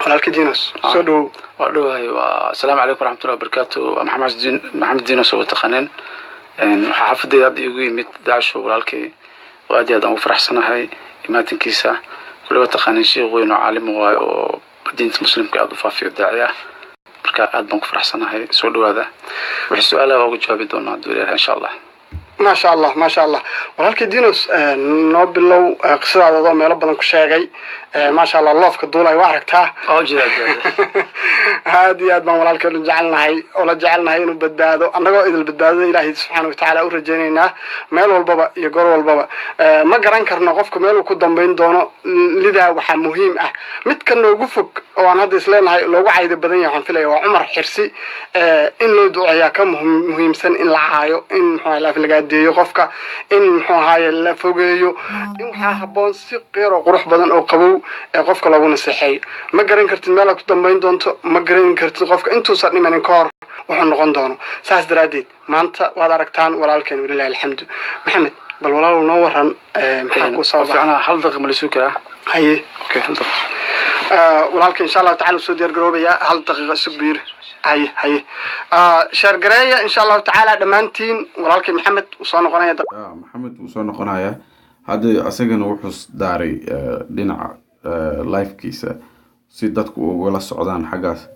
walaalka dinos soo dhow wadhowahay waa assalaamu calaykum waraxmatullahi wabarakaatu maxamed dinos oo taqaaneen waxaa xafadeeda hadda igu yimid daasho walaalkay oo aad iyo aad aan ugu faraxsanahay imaatinkiisa waliba taqaaneen sheekh weyn oo caalim waayo oo diinta muslimka aad u faafiyo daaci ah marka aad baan ku faraxsanahay soo dhowaada wixii su-aalaha waa uga jawaabi doonaa duuleer insha allah ما شاء الله ولكن دينوس نوبلو قصة هذا ميلا بدن كشاعي ما شاء الله الله في الدولة يواركتها هذه أدنى ولكن جعلنا هاي ولا جعلنا هاي نبدأ أنا قاعد البداية إلهي سبحانه وتعالى ورجينا ميل والبابا يقول والبابا ما قرن كرنا قفك ميل وكدم بين دونا لذا وح مهم متكن نوقفك وأنا هذا إسلام هاي لو عايد بدنيا عن فيلا وعمر حرسي إن لو دعاء كم مهم سن إن العايو إن حلا في الجدية قفك إن هاي اللي فوقيه إن حبون سقير وقروح بدن أو قبو قفك لو نصحي ما قرن كرت ميل وكدم بين دونتو ما قرن كرت قفك أنتو صرني من كار وحن نقندونه ساس دراديد ما أنت ولا ركتان ولا الكن ولله الحمد محمد بل والله نورا محكو صابح أنا حلقة ملسوكة هاي أوكي حلقة ولكن إن شاء الله تعالى سودير قروبية هل دقيقة سبير هاي شرقرية إن شاء الله تعالى دمانتين ولكن محمد وصلنا قناية محمد وصلنا قناية هذا أسجن وحس داري لنا لايف كيسة سيدتك ولا السعودان حقاس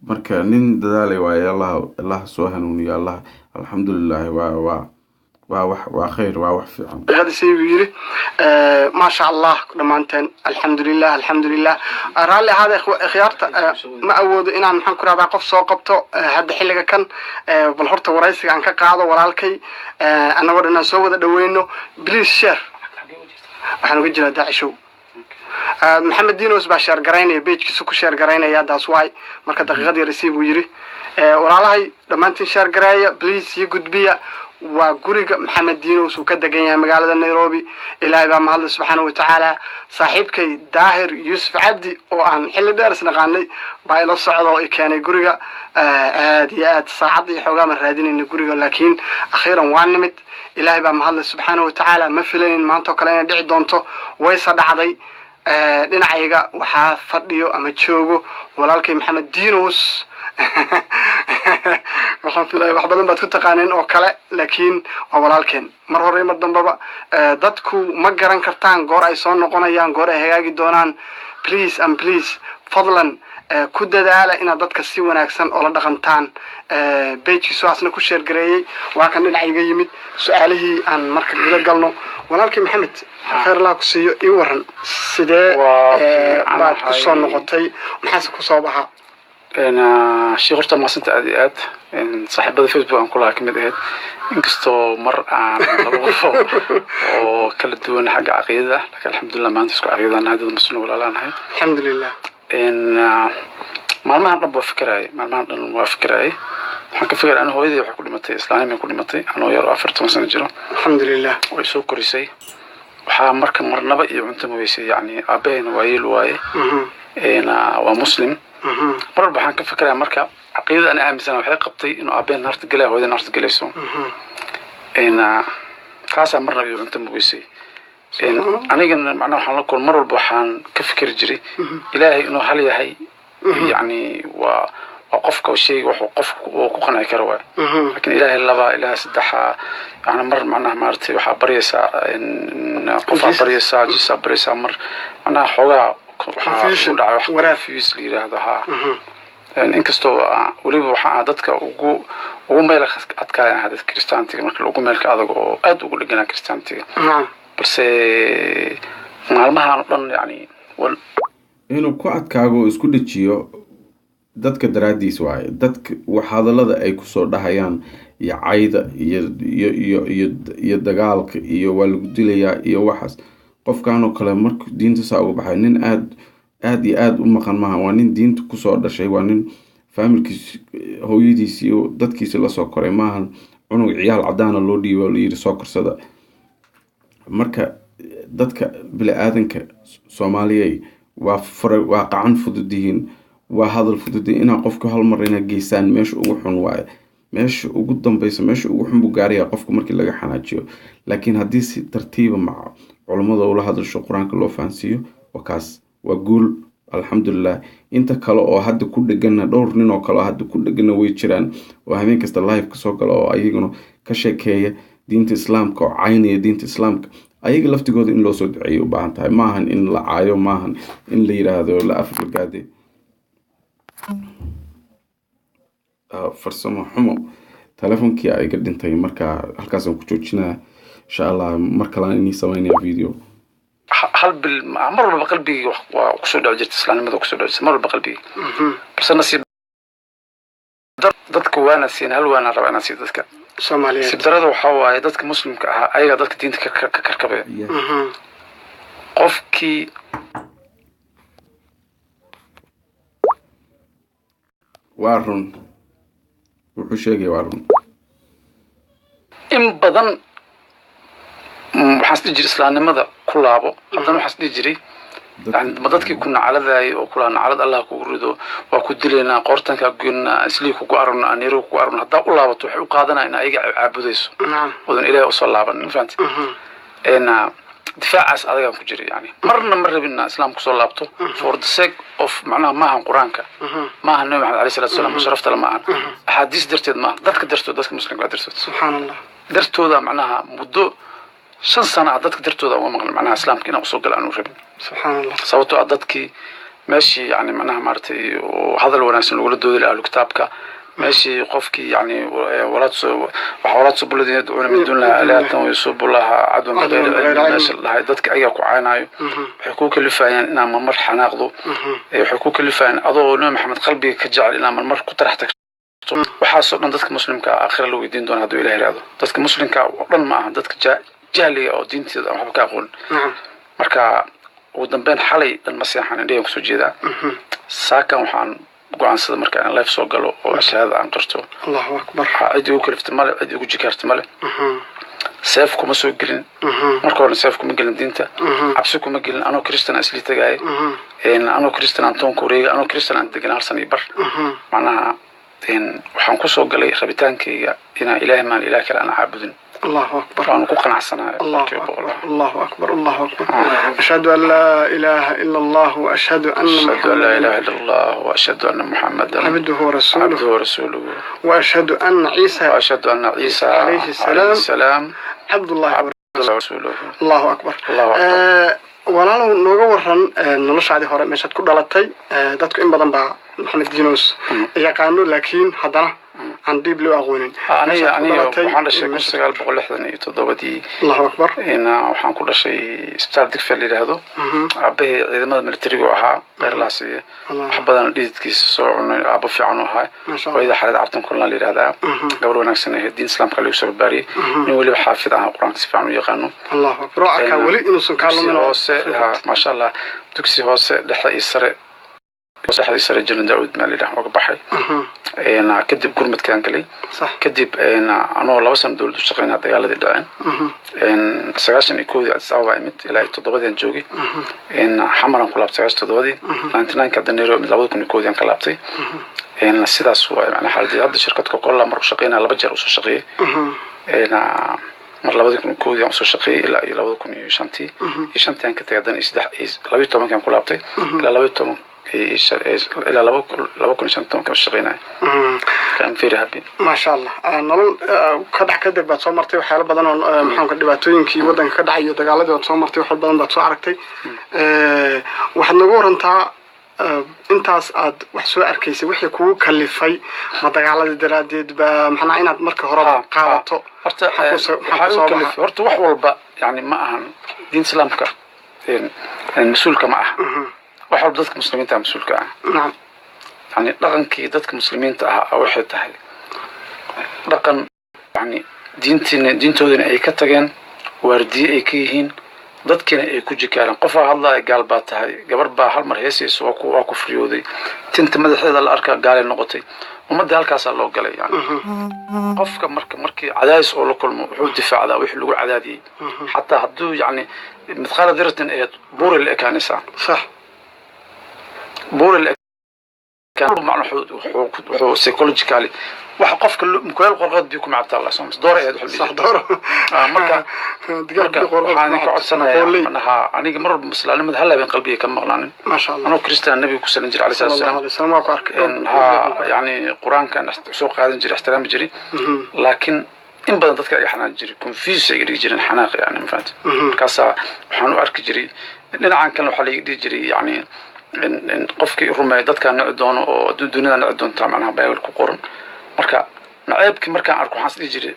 marka nin dadaalay waay Allah soo hanuuniyo Allah alxamdulillah waa khayr waa wax fiican هذا سيبيري ما شاء الله دمانتين الحمد لله رالي هذا خيارت ما أود إن عن حنكر هذا قف ساقبته هذا حلقة كان بالحرط ورئيسي عن كقاعدة ورالكي أنا ورنا سوى ده دوينه بليز شير إحنا وجدنا داعشوا محمد دينوس بشار قريني بيج كسوق شار قريني يا داس واي مركز دقيقة يرسيب ويري ورالاهي لما أنت شار قرية بليز يجود بيا وقريق محمد دينوس وكذا جينا مقالة نيروبي إلى إبا الله سبحانه وتعالى صاحبك داهر يوسف عبدي وعن حل دارس نقاني بايل الصعداء كان قريق هاديات صعدي حقام الرادين إن قريق لكن أخيرا وعنمت إلى إبا الله سبحانه وتعالى مثلين ما أنتو كلنا دعي دونتو ويصد عضي dhinacayga waxaa fadhiyo ama joogo walaalkay maxamed diinus waxaan filayaa wax badan baad ku taqaaneen oo kale laakiin waa walaalkeen mar hore mar dambaba dadku ma garan kartaan goor ay soo noqonayaan goor ay hagaagi doonaan please fadlan ku dadaala inaad dadka si wanaagsan oo la dhaqantaan page-kiisu asna ku share gareeyay waa kan dhinacayga yimid su'aalihii aan marka guda galno walaalkay maxamed خير الله كسيو يورن سيدة بعد كسر نقطي محاسب كسر بها أنا شيء غرت ما سنت عاديات صاحب الفيسبوك أنا كلها كم دهيت إنكستو مر عن الغرفة وكل الدول حاجة عقيدة لكن الحمد لله ما عندي عقيدة أنا هذا المسلم ولا لا نهاية الحمد لله إن ما رب فكرة ما فكرة waxaan ka fikiray anoo hooyadii wax ku dhimatay islaamay ku dhimatay anoo yar 40 sano jiro alxamdulillah way soo korisay waxaa marka marnaba iyo cunto ma weysay yani aabahayna waa yeel waaye waa muslim marba waxaan ka fikiray marka caqiidada aan aaminsan waxay qabtay inuu aabahayna naarta galay hooyadii naarta galayso kaasa marnaba iyo cunto ma weysay anigana macnaha waxaan la kulmay mar walba waxaan ka fikiri jiray ilaahay inuu hal yahay yani waa وقفك وشيء وقفنا كروي لكن إله الله إله سدحة يعني مر معنا مرتي وحبريسا إن قف بريسا جس بريسا مر أنا حوا ولا فيس لي هذا ها إن كستو ولي وحادتك وقوم مالك أتكلم هذا كريستانتي مثل وقوم مالك هذا أد وقول لنا كريستانتي بس معلومها يعني إنه كوعد كاغو إسكود تشيو dadka daraadiis waaye dadka hadallada ay ku soo dhahayaan iyo cayda iyo dagaalka iyo waa lagu dilayaa iyo waxaas qofkaan oo kale markuu diinta saa uga baxay nin aad u maqan maaha waa nin diinta ku soo dhashay waa nin familkiis hooyadiis iyo dadkiisa la soo koray maahan cunug ciyaal cadaana loo dhiibo la yiri soo korsada marka dadka bili aadanka Soomaaliyeed waa qacan fududiin waa hadal fudud inaa qofku hal mar ina geysaan meesha ugu xun waaye meesha ugu dambaysa meesha ugu xun buu gaariyaa qofku markii laga xanaajiyo laakiin haddii si tartiiba maca culimada ula hadasho quraanka loo fahansiiyo wakaas waa guul alxamdulilah. inta kale oo hadda ku dhegana dhowr nin oo kale hadda ku dhegana way jiraan oo habeen kasta live kasoo gala oo ayaguna ka sheekeeya diinta islaamka oo caynaya diinta islaamka. ayaga laftigooda in loo soo duceeyo u baahan tahay, maahan in la caayo, maahan in la yiraahdo la aflagaade. farsamo xumo telefonkii iga dhintay, marka halkaasaan ku joojinaa insha allah. mar kalean inii samaynaya video. hal bil mar walba qalbigii waa kusoo dhaco jirta islaamnimada kusoo dhaco mar walba qalbigii balse nasiib dadka waana siin hal waana rabaa inaan sii dadka Soomaaliyeed. nasiib darada waxaa waaye dadka muslimka ah ayaga dadka diinta ka karkabaya. qofkii waa run wuxuu sheegay waa run in badan waxaan isdhihi jiray islaamnimada ku laabo, haddana waxaan isdhihi jiray ma dadkii ku nacaladaayay oo kula nacalad allah kugu rido waa ku dilaynaa qoortankaa goynaa islii kugu aragno aniiro kugu aragno haddaa u laabato waxay u qaadanaa in ayaga caabudayso wadan ilaahay usoo laaban ma fahanti difaacaas adagaan ku jiray yani marna ma rabin inaan islaam kusoo laabto for the sake of macnaha maahan qur-aanka maahan nabi maxamed alayhi salatu wasalaam sharafta la maahan axaadiis darteed maaha dadka dartood dadka muslimka dartood subxaanallah dartooda macnaha muddo 5 sano dadka dartooda uga maqan macnaha islaamka inaan usoo galo aan u rabin subxaanallah sababtoo dadkii meeshii yani macnaha maartay hadal wanaagsan lagula doodi lahaa kitaabka ماشي قفكي يعني وحوالات سب الذين يدعون من دون الله آلهة ويسبوا الله عدوا غير الناس الله dadka ayaga ku caanayo waxay ku kalifayaan inaan mar xanaaqdo waxay ku kalifayaan adoo nabi maxamed qalbiga ka jecel inaan mar ku taraxtay waxa soo dhan dadka muslimka aakhir la weydiin doona haduu ilaahay raado dadka muslimka oo dhan ma aha dadka jahliga oo diinteeda waxba ka aqoon marka ugu dambeyn xalay dhan maseexan indhaha ku soo jeeda saakan waxaan go'aansada marka aan live soo galo oo shahaada aan qarto Allahu akbar cid ugu kaliftay male cid ugu jikartay male seef kuma soo gelin marka hore seef kuma gelin diinta cabsi kuma gelin anoo kristaan asli tagay anoo kristaan toon koreega anoo kristaan aan degan hal sano bar macnaha waxaan ku soo galay rabitaankayga inaan ilaahay maan ilaah kale aan caabudin الله أكبر وأنا كوكنا حسنا الله أكبر الله أكبر الله أكبر أشهد أن لا إله إلا الله وأشهد أن لا إله إلا الله وأشهد أن محمدا عبده ورسوله وأشهد أن عيسى عليه السلام عبد الله ورسوله الله أكبر walaalow nooga waran noloshaadii hore meeshaad ku dhalatay dadku in badan baa maxamed diinos yaqaano laakiin haddana aan dib loo aqoonin aniga waxaan dhashay 1967 Allahu akbar waxaan ku dhashay isbitaal digfeel yiraahdo aabbahay ciidamada militariga ahaa qeyrlaasiye wax badan dhididkiisa soo cunay aabbo fiican u ahaa wayda xalad cartan kulana yiraahdaa gabar wanaagsan ah diin islaamka lagu soo baariyay in waliba xaafid ah quraanka si fiican u yaqaano Allahu akbar aka wali inuu soo kaalmo ما شاء الله دكسي هوسه دحدا يسرى صحدي يسرى جن داود مالي دحوا بحي انا كدب قرمت كان قلي صح كدب انا 2 سنه دولد شقينا دغالدي دعين ان 9 كودي اساوا امت الى 7 جوغي ان حمران كلاب 9 99 كدنيرو 2 كودي ان كلابتي ان sidaas waa macna xaalada hadda shirkadka kolla mar shaqeynaa 2 jeer soo shaqeeyay انا mar 2000 aan soo shaqeeyay ilaa 2005 shantaan ka tagay dan 12 kan ku laabtay ilaa 12 ilaa 2005 ka shaqeynay kan fiir habi ma sha Allah nolol ka dhac ka dib baad soo martay waxyaalo badan oo maxaan ka dhibaatooyinkii wadanka ka dhacayo dagaaladii aad soo martay wax badan baad soo aragtay waxaad nagu warantaa intaas aad wax soo arkaysay wixii kugu kalifay ma dagaaladii daraadeed ba maxana inaad marka hore qaadato horta wax walba yani ma ahan diin islaamka mas'uulka ma aha wax walba dadka muslimiinta mas'uulka ah naam yani dhaqankii dadka muslimiinta ah waxay tahay dhaqan yani diintoodana ay ka tageen waardiye ay ka yihiin dadkina ay ku jikaaran qof hadlaa gaal baa tahay gabar baa hal mar heesayso waa ku friyooday tinta madaxeeda la arkaa gaal ay noqotay umada halkaas loo galay yani qofka markii cadays oo la kulmo wuxuu difaacdaa wixii lagu cadaadiyay hatta haduu yani midqaala diratan ee buur la ekaanaysa صح buur la كان معنا حو سيكولوجيكالي واحد قف كل مكويل قرقد بيكم عبد الله سومس دور يد حبيبي صح دور مركا waxaan ka codsanayaa manaha aniga mar walba islaamnimada hal habeen qalbiga ka maqnaanin ما شاء الله anoo kristaan nabiga ku salan jiray صلى الله عليه وسلم واكو أرك يعني quraankan soo qaadan jiray ixtiraam jiray laakiin in badan dadka ay xanaan jiray confuse ay jireen xanaaq yani ma fahanti markaas waxaan u arki jiray dhinacan kan waxa la yidhi jiray yani in qofkii rumeey dadka nooc doono oo dunida nooc doonta macnaha bible ku qoran marka naceebki markaan arko waxaan isdhihi jiray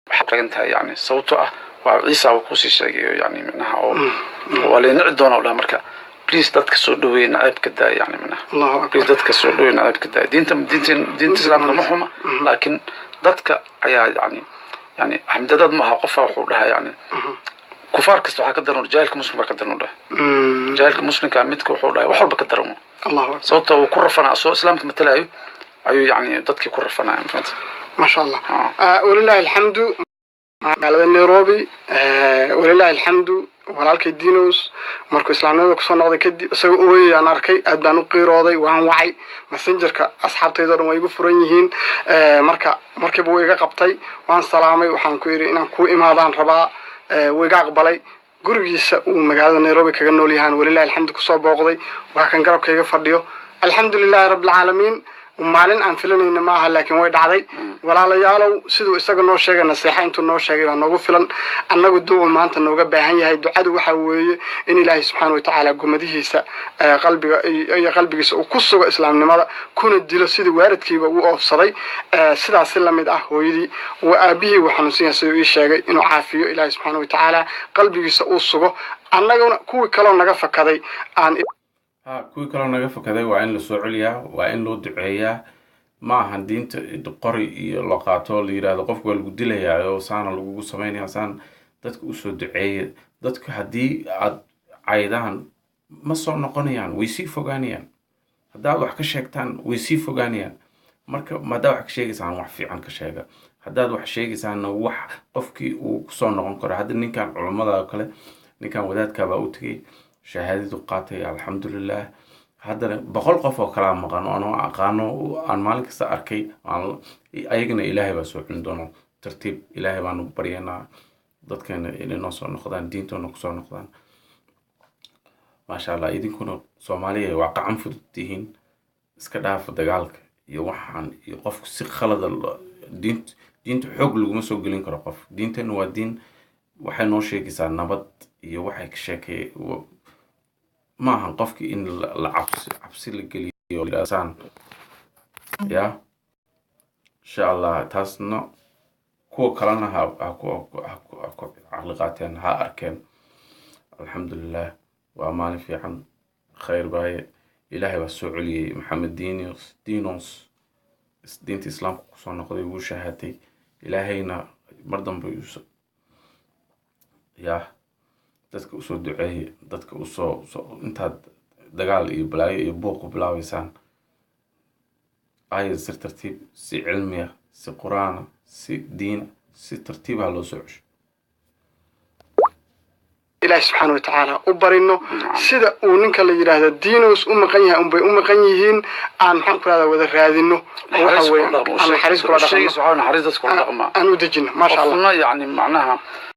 waxa qagantahay yani sababtoo ah waa ciisa uu ku sii sheegay yani macnaha oo wala nooc doono oo marka please dadka soo dhaweey naceebka daa yani macnaha الله أكبر please dadka soo dhaweey naceebka daa diinta islaamka ma xuma laakiin dadka ayaa يعني حمداد ما قفا وحولها يعني كفار كستو حكا درنو جاهلك مسلم بكا درنو ده جاهلك مسلم كان مدك وحولها وحول بكا درنو الله أكبر صوته وكرفنا أسوأ إسلامك مثلاي أيو يعني ضدك كرفنا يعني فهمت ما شاء الله ولله الحمد magaalada Nairobi ولله الحمد walaalkay Dinos markuu islaamnimada ku soo noqday kadib isagoo ooyay aan arkay aad baan u qiirooday waan wacay messengerka asxaabtayda oo way igu furan yihiin markii buu iga qabtay waan salaamay waxaan ku yiri inaan ku imaadaan rabaa way iga aqbalay gurigiisa uu magaalada Nairobi kaga nool yahay walillahi alxamdu ku soo booqday waa kan garabkayga fadhiyo alxamdulillahi rabbil alamin maalin aan filanayna maaha laakiin way dhacday walaalayaalow sidoo isaga noo sheegay nasiixa intuu noo sheegay waa noogu filan annagu duuba maanta nooga baahan yahay ducadu waxa weeye in ilaahay subxaanahu wa ta'aala gumadihiisa qalbigiisa uu ku sugo islaamnimada kuna dilo sidii waaridkiiba uu oofsaday sidaas la mid ah hooyadii oo aabihii waxaan siinay sidoo ii sheegay inuu caafiyo ilaahay subxaanahu wa ta'aala qalbigiisa uu sugo annaguna kuwii kale naga fakaday aan kuwii kaloo naga fokaday waa in la soo celiyaa waa in loo duceeyaa ma ahan diinta qori iyo la qaato la yiraahdo qofku waa lagu dilayaa oo saana lagu sameeyaa saan dadka u soo duceeya dadku haddii aad caydaan ma soo noqonayaan way sii fogaanayaan haddaad wax ka sheegtaan way sii fogaanayaan marka maadaama wax ka sheegaysaan wax fiican ka sheega haddaad wax sheegaysaanna wax qofkii uu soo noqon karo hadda ninkan culimada kale ninkan wadaadka baa u tagay shahaadadu qaatay alxamdulilah haddana 100 qof oo kala maqan oo aqaano aan maalin kasta arkay ayagana ilaahay baa soo celin doona tartiib ilaahay baan u baryanaa dadkeena inay noo soo noqdaan diintoona ku soo noqdaan maasha allah idinkuna Soomaaliya waa qacan fududtihiin iska dhaaf dagaalka iyo waxaan iyo qofku si khalad diinta xoog laguma soo gelin karo qof diintana waa diin waxay noo sheegaysaa nabad iyo waxay ka sheekay ما هن قفكي إن العبس اللي قليل الأسان يا إن شاء الله تاسنا كو كلنا أكو علاقاتين ها أركان الحمد لله وأمان في عن خير باي إلهي والسعودي محمد دينوس دين الإسلام قصنا قضي وشهادتي إلهينا مردم بيوسف يا dadka u soo duceeyay dadka u soo intaad dagaal iyo balaayo iyo buuq bilaabaysaan ayad si tartiib si cilmiya si quraana si diin si tartiib ah loo soo cesho ilaahay subxaanahu wa ta'aala u barino sida uu ninka la yiraahdo Dinos u maqan yahay bay u maqan yihiin aan maxaan ku raada wada raadino waxa weeye aan xariis kula dhaqmo aan u dejino ma sha Allah يعني معناها